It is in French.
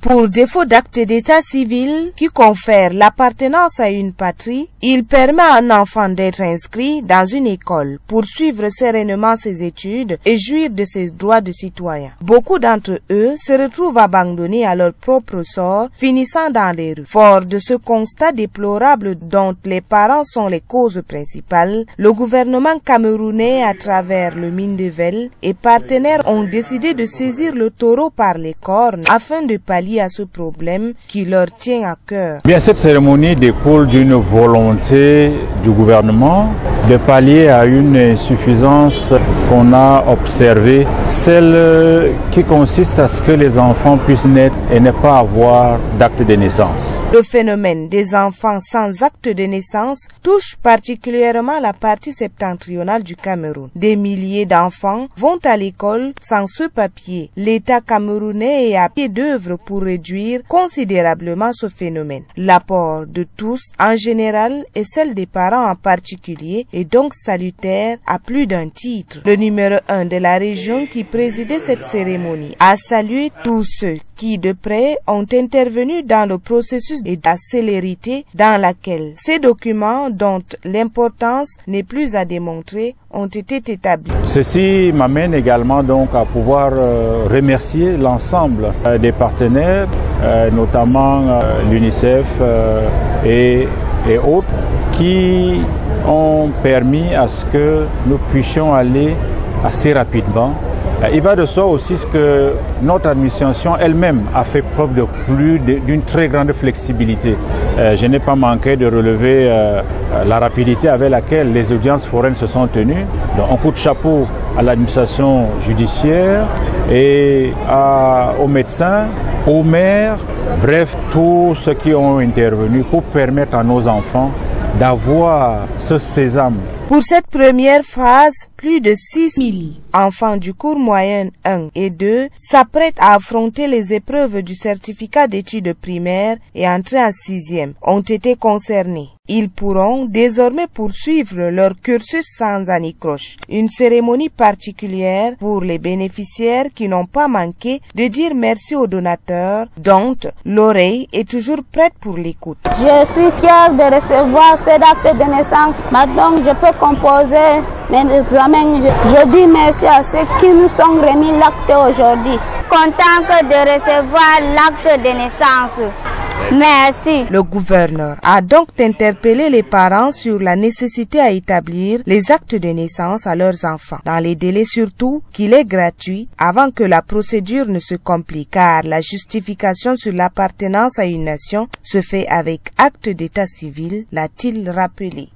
Pour défaut d'acte d'état civil qui confère l'appartenance à une patrie, il permet à un enfant d'être inscrit dans une école, poursuivre sereinement ses études et jouir de ses droits de citoyen. Beaucoup d'entre eux se retrouvent abandonnés à leur propre sort, finissant dans les rues. Fort de ce constat déplorable dont les parents sont les causes principales, le gouvernement camerounais, à travers le Mindevel et partenaires, ont décidé de saisir le taureau par les cornes afin de pallier à ce problème qui leur tient à cœur. Bien, cette cérémonie découle d'une volonté du gouvernement de pallier à une insuffisance qu'on a observée, celle qui consiste à ce que les enfants puissent naître et ne pas avoir d'acte de naissance. Le phénomène des enfants sans acte de naissance touche particulièrement la partie septentrionale du Cameroun. Des milliers d'enfants vont à l'école sans ce papier. L'État camerounais est à pied d'œuvre pour réduire considérablement ce phénomène. L'apport de tous en général et celle des parents en particulier est donc salutaire à plus d'un titre. Le numéro 1 de la région qui présidait cette cérémonie a salué tous ceux qui de près ont intervenu dans le processus et la célérité dans laquelle ces documents dont l'importance n'est plus à démontrer ont été établis. Ceci m'amène également donc à pouvoir remercier l'ensemble des partenaires, notamment l'UNICEF et autres, qui ont permis à ce que nous puissions aller assez rapidement. Il va de soi aussi que notre administration elle-même a fait preuve d'une très grande flexibilité. Je n'ai pas manqué de relever la rapidité avec laquelle les audiences foraines se sont tenues. Donc, un coup de chapeau à l'administration judiciaire et aux médecins, aux maires, bref, tous ceux qui ont intervenu pour permettre à nos enfants d'avoir ce sésame. Pour cette première phase, plus de 6000 enfants du cours moyen 1 et 2 s'apprêtent à affronter les épreuves du certificat d'études primaires et entrer en 6e ont été concernés. Ils pourront désormais poursuivre leur cursus sans anicroche. Une cérémonie particulière pour les bénéficiaires qui n'ont pas manqué de dire merci aux donateurs, dont l'oreille est toujours prête pour l'écoute. Je suis fière de recevoir cet acte de naissance. Maintenant, je peux composer mes examens. Je dis merci à ceux qui nous ont remis l'acte aujourd'hui. Content de recevoir l'acte de naissance. Merci. Le gouverneur a donc interpellé les parents sur la nécessité à établir les actes de naissance à leurs enfants, dans les délais surtout qu'il est gratuit avant que la procédure ne se complique, car la justification sur l'appartenance à une nation se fait avec acte d'état civil, l'a-t-il rappelé.